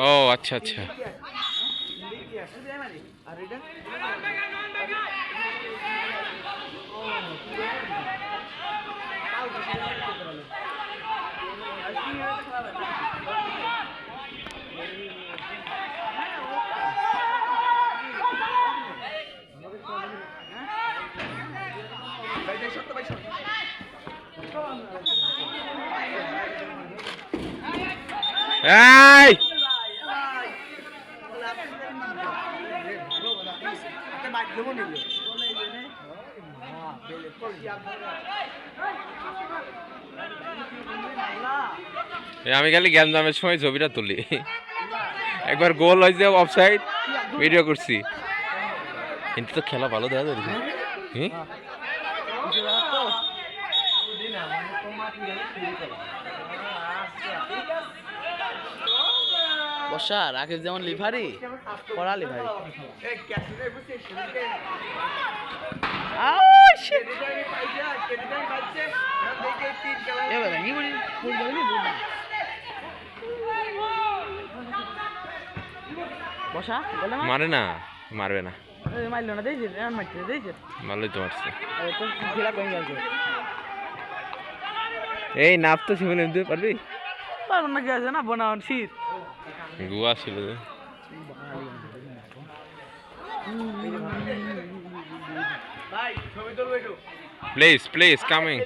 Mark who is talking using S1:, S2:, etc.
S1: ও আচ্ছা আচ্ছা। এই আমি খালি গ্যাঞ্জামের সময় ছবিটা তুলি, একবার গোল হয়েছে অফসাইড ভিডিও করছি, কিন্তু তো খেলা ভালো দেখা যাচ্ছে।
S2: বর্ষা রাকেশ যেমন লিভারি কড়া লিভারি। বর্ষা
S1: মারে না, মারবে না,
S2: মারলো না দিয়েছে, মারছে দিয়েছে,
S1: মারলেই তো মারছে।
S2: তো খেলা কমে গেছে।
S1: এই নাপ তো শিবনে দিতে পারবি?
S2: পারবো না, কি আছে না বোনান শীত
S1: গুয়া ছিল। Please please coming.